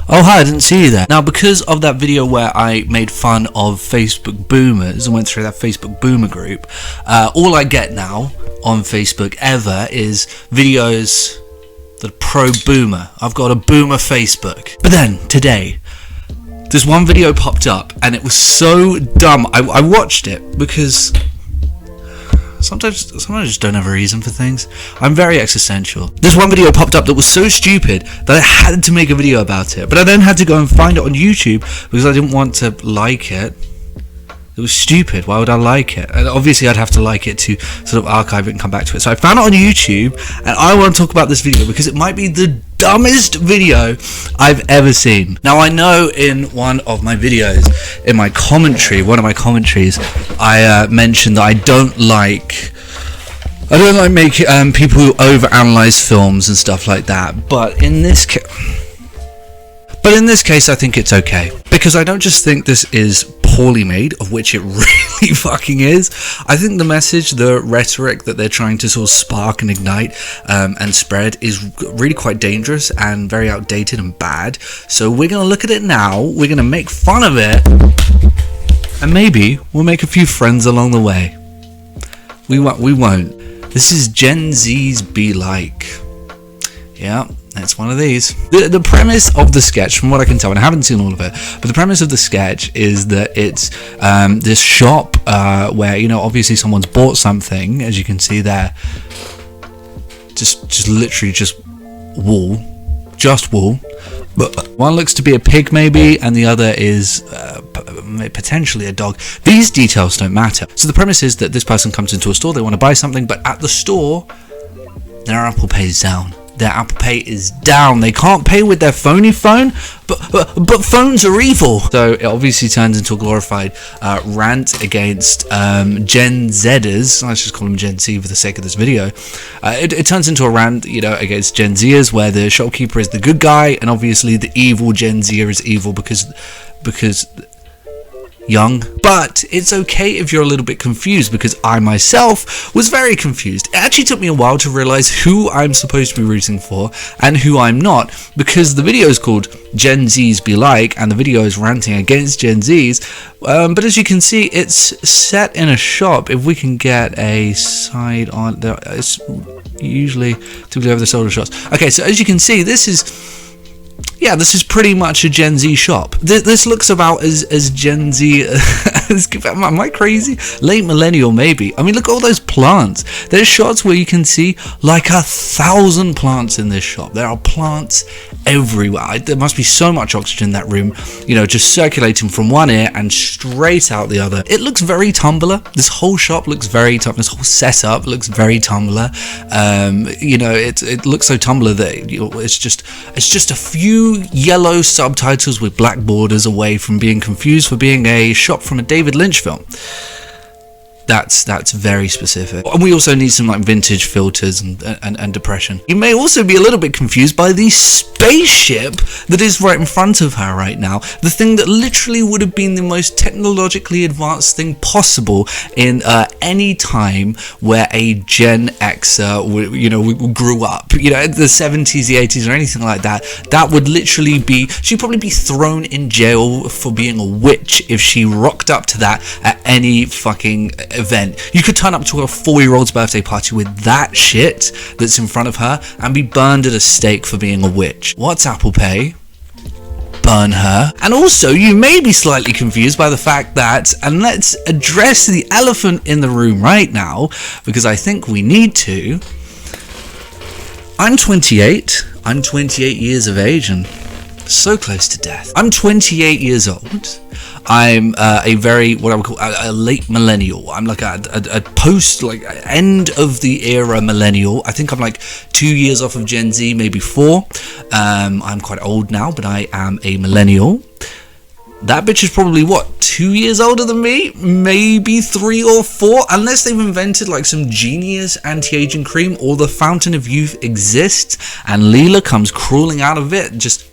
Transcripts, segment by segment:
Oh hi, I didn't see you there. Now, because of that video where I made fun of Facebook boomers and went through that Facebook boomer group, all I get now on Facebook ever is videos that are pro-boomer. I've got a boomer Facebook. But then, today, this one video popped up and it was so dumb. I watched it because sometimes I just don't have a reason for things. I'm very existential. This one video popped up that was so stupid that I had to make a video about it. But I then had to go and find it on YouTube because I didn't want to like it. It was stupid. Why would I like it? And obviously I'd have to like it to sort of archive it and come back to it. So I found it on YouTube and I want to talk about this video because it might be the dumbest video I've ever seen. Now, I know in one of my videos, in my commentary, one of my commentaries, I mentioned that I don't like making people who overanalyze films and stuff like that. But in this case, I think it's okay because I don't just think this is poorly made, of which it really fucking is. I think the message, the rhetoric that they're trying to sort of spark and ignite and spread is really quite dangerous and very outdated and bad. So we're going to look at it now, we're going to make fun of it, and maybe we'll make a few friends along the way. We won't. This is Gen Z's Be Like. Yeah. It's one of these. The premise of the sketch, from what I can tell, and I haven't seen all of it, but the premise of the sketch is that it's this shop where, you know, obviously someone's bought something, as you can see there. Just literally just wool. But one looks to be a pig maybe, and the other is potentially a dog. These details don't matter. So the premise is that this person comes into a store, they want to buy something, but at the store, their Apple Pay is down. Their Apple Pay is down. They can't pay with their phony phone, but phones are evil. So it obviously turns into a glorified rant against Gen Zers. Let's just call them Gen Z for the sake of this video. It turns into a rant, you know, against Gen Zers, where the shopkeeper is the good guy, and obviously the evil Gen Zer is evil because young. But it's okay if you're a little bit confused, because I myself was very confused. It actually took me a while to realize who I'm supposed to be rooting for and who I'm not, because the video is called Gen Z's Be Like and the video is ranting against Gen Z's, but as you can see, it's set in a shop. If we can get a side on there, it's usually typically over the shoulder shots. Okay, so as you can see, this is pretty much a Gen Z shop. This looks about as Gen Z am I crazy? Late millennial maybe. I mean, look at all those plants. There's shots where you can see like 1,000 plants in this shop. There are plants everywhere. There must be so much oxygen in that room, you know, just circulating from one ear and straight out the other. It looks very Tumblr. This whole shop looks very Tumblr. This whole setup looks very Tumblr. You know, it looks so Tumblr that, you know, it's just a few yellow subtitles with black borders away from being confused for being a shop from a David Lynch film. That's very specific. And we also need some like vintage filters and depression. You may also be a little bit confused by the spaceship that is right in front of her right now. The thing that literally would have been the most technologically advanced thing possible in any time where a Gen Xer, grew up. You know, the 70s, the 80s, or anything like that. That would literally be, she'd probably be thrown in jail for being a witch if she rocked up to that at any fucking event. You could turn up to a 4-year-old's birthday party with that shit that's in front of her and be burned at a stake for being a witch. What's Apple Pay? Burn her. And also, you may be slightly confused by the fact that, and let's address the elephant in the room right now, because I think we need to. I'm 28. I'm 28 years of age and so close to death. I'm 28 years old. I'm a very, what I would call a late millennial. I'm like a post, like end of the era millennial. I think I'm like 2 years off of Gen Z, maybe 4. I'm quite old now, but I am a millennial. That bitch is probably, 2 years older than me? Maybe 3 or 4, unless they've invented like some genius anti-aging cream, or the fountain of youth exists and Leela comes crawling out of it, just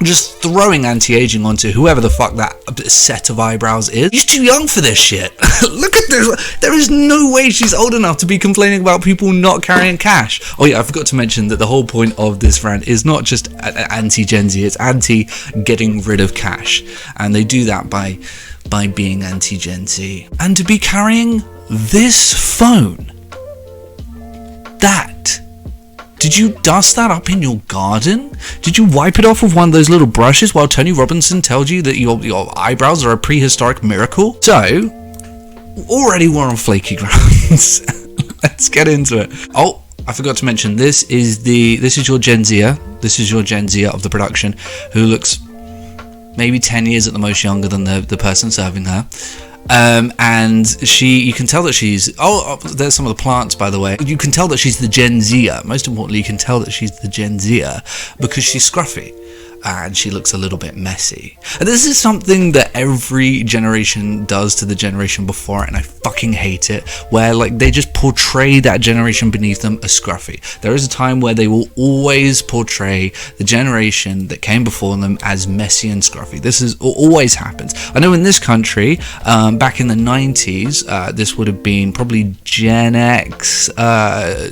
just throwing anti-aging onto whoever the fuck that set of eyebrows is. She's too young for this shit. Look at this. There is no way she's old enough to be complaining about people not carrying cash. Oh yeah, I forgot to mention that the whole point of this rant is not just anti-Gen Z, it's anti-getting rid of cash. And they do that by being anti-Gen Z. And to be carrying this phone. Did you dust that up in your garden? Did you wipe it off with one of those little brushes while Tony Robinson tells you that your eyebrows are a prehistoric miracle? So, already we're on flaky grounds. Let's get into it. Oh, I forgot to mention, this is your Gen Zer. This is your Gen Zer of the production, who looks maybe 10 years at the most younger than the person serving her. And you can tell that she's, there's some of the plants, by the way. You can tell that she's the Gen Zer. Most importantly, you can tell that she's the Gen Zer because she's scruffy and she looks a little bit messy. And this is something that every generation does to the generation before it, and I fucking hate it, where like they just portray that generation beneath them as scruffy. There is a time where they will always portray the generation that came before them as messy and scruffy. This is always happens. I know in this country, back in the 90s, this would have been probably Gen X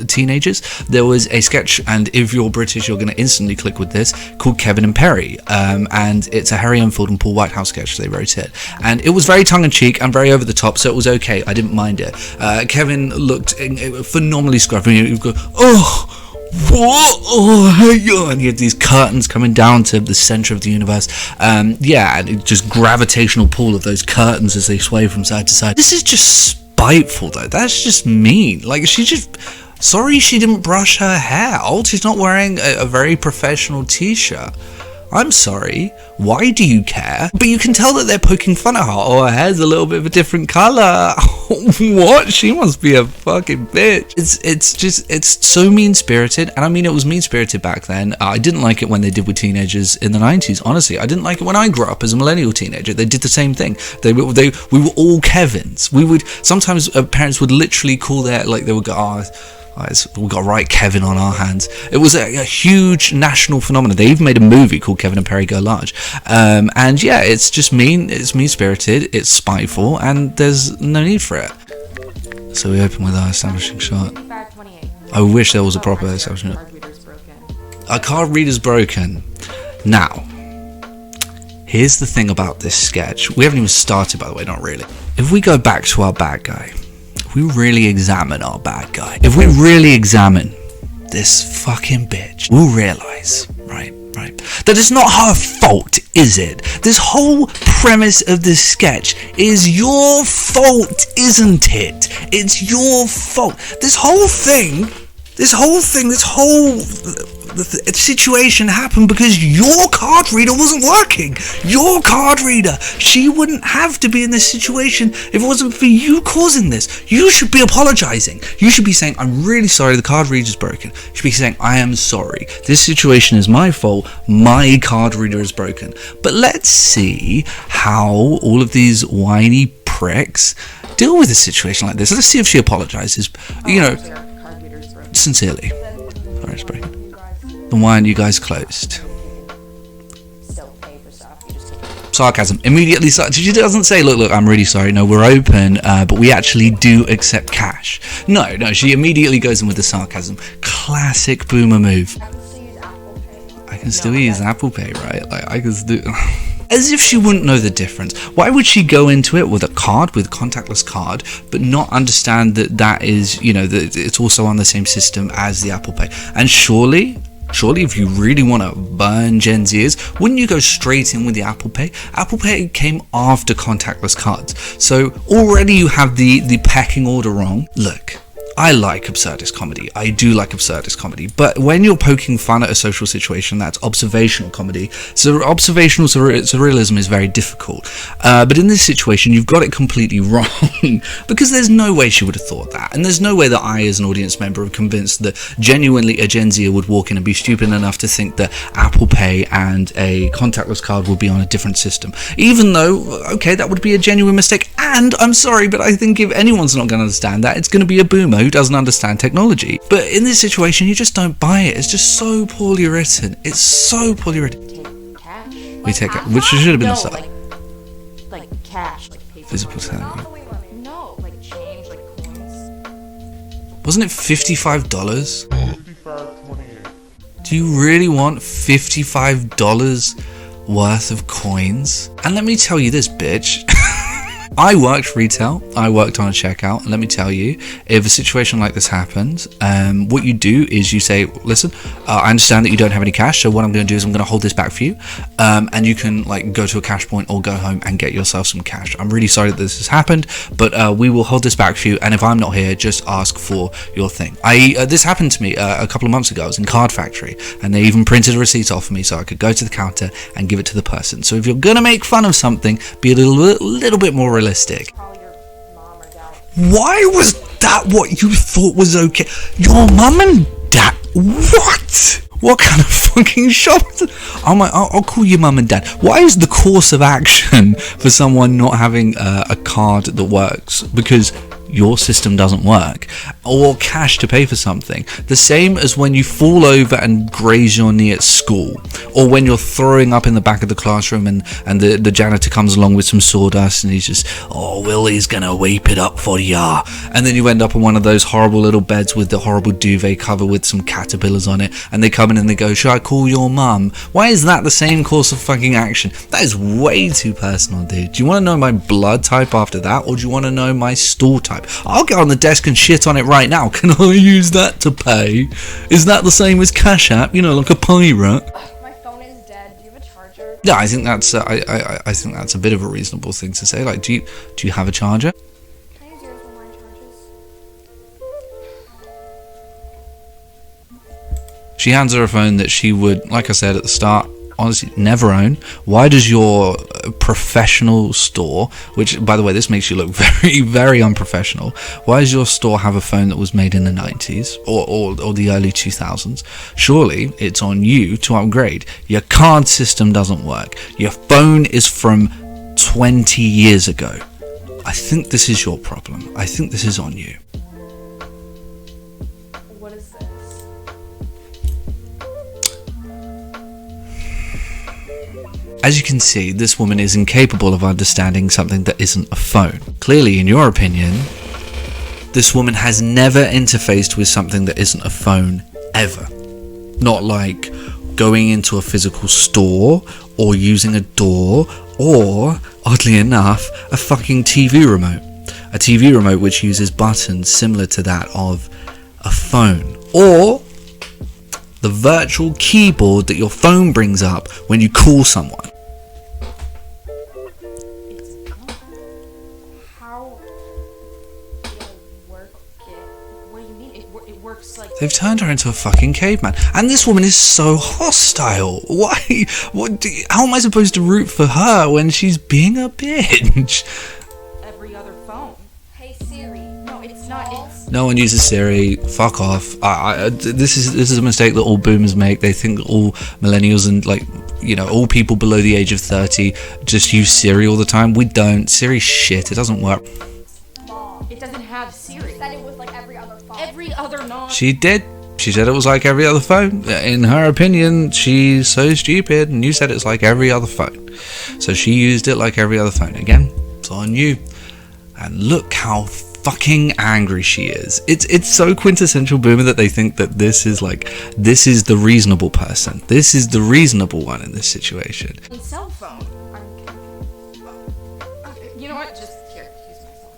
teenagers. There was a sketch, and if you're British, you're going to instantly click with this, called Kevin and Perry, and it's a Harry Enfield and Paul Whitehouse sketch. They wrote it, and it was very tongue-in-cheek and very over the top, so it was okay. I didn't mind it. Kevin looked phenomenally scruffy. He'd go, oh, what? Oh, yeah. And he had these curtains coming down to the center of the universe. Yeah, and it just gravitational pull of those curtains as they sway from side to side. This is just spiteful, though. That's just mean. Like, sorry she didn't brush her hair. She's not wearing a very professional t-shirt. I'm sorry, why do you care? But you can tell that they're poking fun at her. Oh, her hair's a little bit of a different colour. What? She must be a fucking bitch. It's so mean-spirited, and I mean it was mean-spirited back then. I didn't like it when they did with teenagers in the 90s, honestly. I didn't like it when I grew up as a millennial teenager. They did the same thing. We were all Kevins. Sometimes parents would literally call they would go, we got right Kevin on our hands. It was a huge national phenomenon. They even made a movie called Kevin and Perry Go Large. And yeah, it's just mean. It's mean-spirited. It's spiteful, and there's no need for it. So we open with our establishing shot. I wish there was a proper establishing shot. Our card reader's broken. Now, here's the thing about this sketch. We haven't even started, by the way, not really. If we go back to our bad guy, if we really examine our bad guy, if we really examine this fucking bitch, we'll realize, right, that it's not her fault, is it? This whole premise of this sketch is your fault, isn't it? It's your fault. This whole situation happened because your card reader wasn't working. Your card reader. She wouldn't have to be in this situation if it wasn't for you causing this. You should be apologizing. You should be saying, I'm really sorry, the card reader's broken. You should be saying, I am sorry. This situation is my fault. My card reader is broken. But let's see how all of these whiny pricks deal with a situation like this. Let's see if she apologizes. Sincerely. Sorry, it's broken. Then why aren't you guys closed? Sarcasm. Immediately, she doesn't say, look, I'm really sorry. No, we're open, but we actually do accept cash. No, she immediately goes in with the sarcasm. Classic boomer move. I can still use Apple Pay, right? Like, I can do... As if she wouldn't know the difference. Why would she go into it with a contactless card, but not understand that is, that it's also on the same system as the Apple Pay? And surely if you really want to burn Gen Zers, wouldn't you go straight in with the Apple Pay? Apple Pay came after contactless cards. So already you have the pecking order wrong. Look, I like absurdist comedy. I do like absurdist comedy. But when you're poking fun at a social situation, that's observational comedy. So observational surrealism is very difficult. But in this situation, you've got it completely wrong. Because there's no way she would have thought that. And there's no way that I, as an audience member, am convinced that genuinely a Gen Zer would walk in and be stupid enough to think that Apple Pay and a contactless card would be on a different system. Even though, okay, that would be a genuine mistake. And I'm sorry, but I think if anyone's not going to understand that, it's going to be a boomer who doesn't understand technology. But in this situation, you just don't buy it. It's just so poorly written. It's so poorly written. We take it, which should have been No, the start. like cash, like paper. Physical salary. No, like change, like coins. Wasn't it $55? 55.28. Do you really want $55 worth of coins? And let me tell you this, bitch. I worked retail, I worked on a checkout, and let me tell you, if a situation like this happens, what you do is you say, listen, I understand that you don't have any cash, so what I'm going to do is I'm going to hold this back for you, and you can like go to a cash point or go home and get yourself some cash. I'm really sorry that this has happened, but we will hold this back for you, and if I'm not here, just ask for your thing. This happened to me a couple of months ago. I was in Card Factory, and they even printed a receipt off for me so I could go to the counter and give it to the person. So if you're going to make fun of something, be a little bit more realistic. Probably your mom or dad. Why was that what you thought was okay? Your mum and dad? What? What kind of fucking shop? I'll call your mum and dad. Why is the course of action for someone not having a card that works? Because your system doesn't work, or cash to pay for something. The same as when you fall over and graze your knee at school, or when you're throwing up in the back of the classroom and the janitor comes along with some sawdust and he's just, oh, Willie's gonna wipe it up for ya, and then you end up on one of those horrible little beds with the horrible duvet cover with some caterpillars on it, and they come in and they go, should I call your mum? Why is that the same course of fucking action? That is way too personal, dude. Do you want to know my blood type after that, or do you want to know my stool type? I'll get on the desk and shit on it right now. Can I use that to pay? Is that the same as Cash App? You know, like a pirate? My phone is dead. Do you have a charger? Yeah, I think that's I think that's a bit of a reasonable thing to say. Like, do you have a charger? Can I use yours when mine charges? She hands her a phone that she would, like I said at the start, honestly never own. Why does your professional store, which by the way this makes you look very, very unprofessional, why does your store have a phone that was made in the 90s or the early 2000s? Surely it's on you to upgrade. Your card system doesn't work. Your phone is from 20 years ago. I think this is your problem. I think this is on you. What is this? As you can see, this woman is incapable of understanding something that isn't a phone. Clearly, in your opinion, this woman has never interfaced with something that isn't a phone, ever. Not like going into a physical store, or using a door, or, oddly enough, a fucking TV remote. A TV remote which uses buttons similar to that of a phone. Or the virtual keyboard that your phone brings up when you call someone. How do I work it? What do you mean? It works like. They've turned her into a fucking caveman. And this woman is so hostile. Why? How am I supposed to root for her when she's being a bitch? Every other phone. Hey Siri. No, it's not. It's No one uses Siri. Fuck off. This is a mistake that all boomers make. They think all millennials and all people below the age of 30 just use Siri all the time. We don't. Siri's shit. It doesn't work. Mom. it doesn't have Siri. Said it was like every other phone. Every other non. She did. She said it was like every other phone. In her opinion, she's so stupid, and you said it's like every other phone. So she used it like every other phone. Again, it's on you. And look how fucking angry she is. It's so quintessential boomer that they think that this is the reasonable person. This is the reasonable one in this situation. Cell phone. You know what? Just here. Use my cell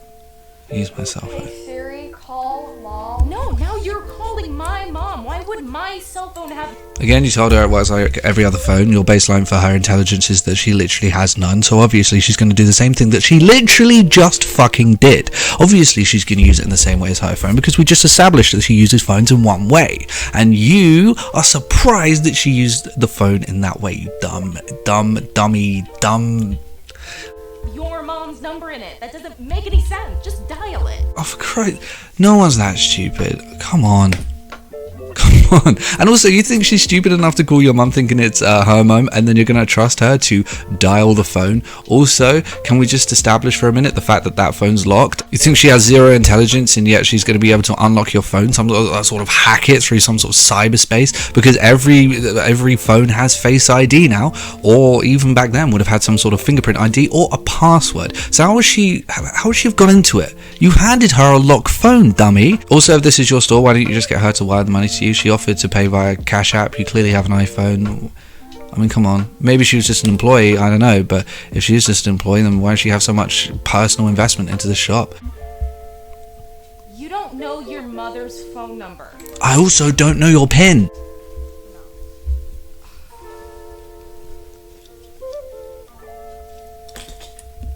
phone. Use my cell phone. Hey Siri, call mom. No, now you're calling my mom. Why would my cell phone have? Again, you told her it was like every other phone. Your baseline for her intelligence is that she literally has none, so obviously she's going to do the same thing that she literally just fucking did. Obviously she's going to use it in the same way as her phone, because we just established that she uses phones in one way. And you are surprised that she used the phone in that way, you dumb. Your mom's number in it. That doesn't make any sense. Just dial it. Oh, for Christ. No one's that stupid. Come on. Come on. And also, you think she's stupid enough to call your mum thinking it's her mum, and then you're going to trust her to dial the phone? Also, can we just establish for a minute the fact that that phone's locked? You think she has zero intelligence, and yet she's going to be able to unlock your phone, some sort of hack it through some sort of cyberspace? Because every phone has Face ID now, or even back then would have had some sort of fingerprint ID or a password. So how would she have got into it? You handed her a locked phone, dummy. Also, if this is your store, why don't you just get her to wire the money to you? She offered to pay via Cash App. You clearly have an iPhone. I mean, come on. Maybe she was just an employee, I don't know. But if she is just an employee, then why does she have so much personal investment into the shop? You don't know your mother's phone number. I also don't know your PIN.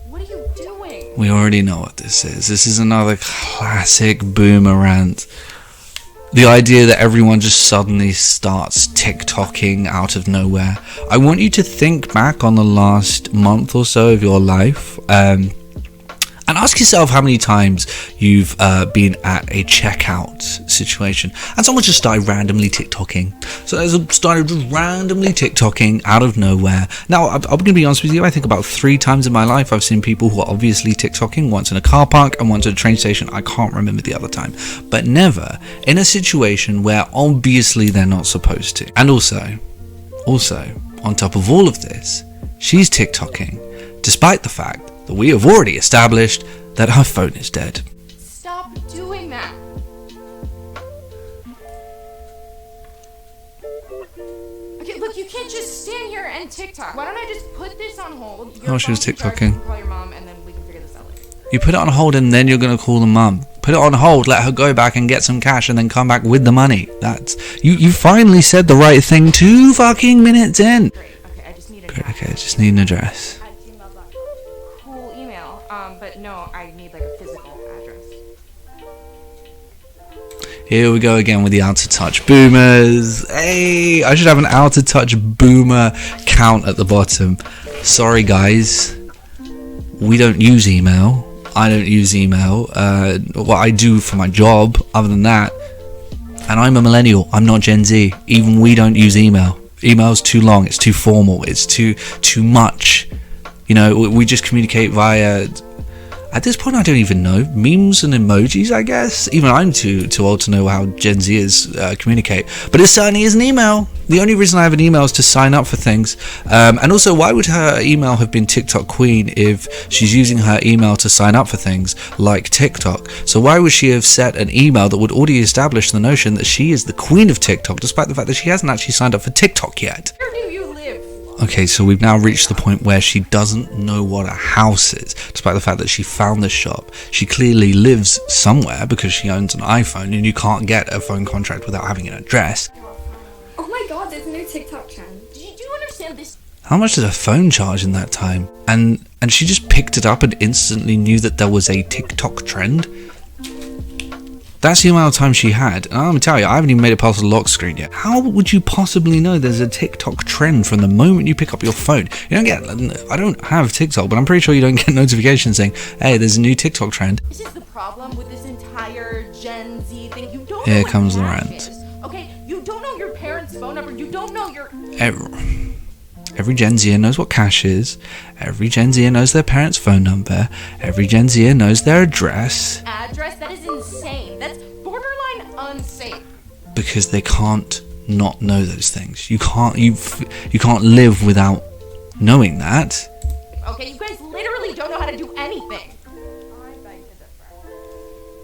What are you doing? We already know what this is. This is another classic boomer rant. The idea that everyone just suddenly starts TikToking out of nowhere. I want you to think back on the last month or so of your life, and ask yourself how many times you've been at a checkout situation and someone just started randomly TikToking. So they started just randomly TikToking out of nowhere. Now, I'm going to be honest with you, I think about 3 times in my life I've seen people who are obviously TikToking, once in a car park and once at a train station. I can't remember the other time. But never in a situation where obviously they're not supposed to. And also, on top of all of this, she's TikToking, despite the fact that we have already established that her phone is dead. Stop doing that. Okay, look, you can't just stand here and TikTok. Why don't I just put this on hold? Oh, she was TikToking. Call your mom and then we can figure this out later. You put it on hold and then you're going to call the mum. Put it on hold, let her go back and get some cash and then come back with the money. That's... You finally said the right thing 2 fucking minutes in. Great, okay, I just need Okay, just need an address. Cool email. But no, I need like a physical address. Here we go again with the out of touch boomers. Hey, I should have an out of touch boomer count at the bottom. Sorry guys, we don't use email. I don't use email. What I do for my job, other than that, and I'm a millennial, I'm not Gen Z. Even we don't use email. Email's too long, it's too formal, it's too much. You know, we just communicate via... At this point, I don't even know. Memes and emojis, I guess. Even I'm too old to know how Gen Zers communicate. But it certainly is an email. The only reason I have an email is to sign up for things. And also, why would her email have been TikTok Queen if she's using her email to sign up for things like TikTok? So why would she have set an email that would already establish the notion that she is the queen of TikTok, despite the fact that she hasn't actually signed up for TikTok yet? Where do you live? Okay, so we've now reached the point where she doesn't know what a house is, despite the fact that she found this shop. She clearly lives somewhere because she owns an iPhone, and you can't get a phone contract without having an address. Oh my god, there's a new TikTok trend. Do you understand this? How much did a phone charge in that time? And she just picked it up and instantly knew that there was a TikTok trend? That's the amount of time she had. And I'm gonna tell you, I haven't even made it past the lock screen yet. How would you possibly know there's a TikTok trend from the moment you pick up your phone? You don't get... I don't have TikTok, but I'm pretty sure you don't get notifications saying, hey, there's a new TikTok trend. This is the problem with this entire Gen Z thing. You don't know Here what comes the cash rant. is, okay? You don't know your parents' phone number. You don't know your... Every Gen Zer knows what cash is. Every Gen Zer knows their parents' phone number. Every Gen Zer knows their address. address. That is insane. That's borderline unsafe. Because they can't not know those things. You can't live without knowing that. Okay, you guys literally don't know how to do anything. I beg to differ.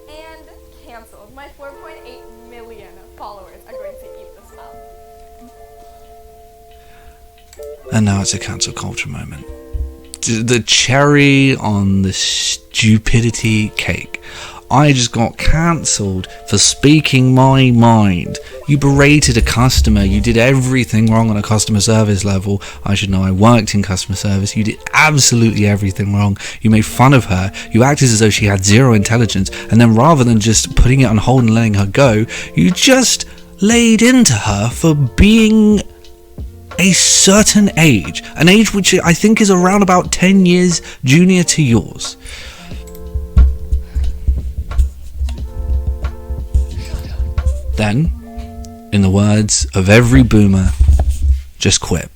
And cancelled. My 4.8 million followers are going to eat this up. And now it's a cancel culture moment. The cherry on the stupidity cake. I just got cancelled for speaking my mind. You berated a customer. You did everything wrong on a customer service level. I should know, I worked in customer service. You did absolutely everything wrong. You made fun of her. You acted as though she had zero intelligence. And then rather than just putting it on hold and letting her go, you just laid into her for being a certain age. An age which I think is around about 10 years junior to yours. In the words of every boomer, just quit.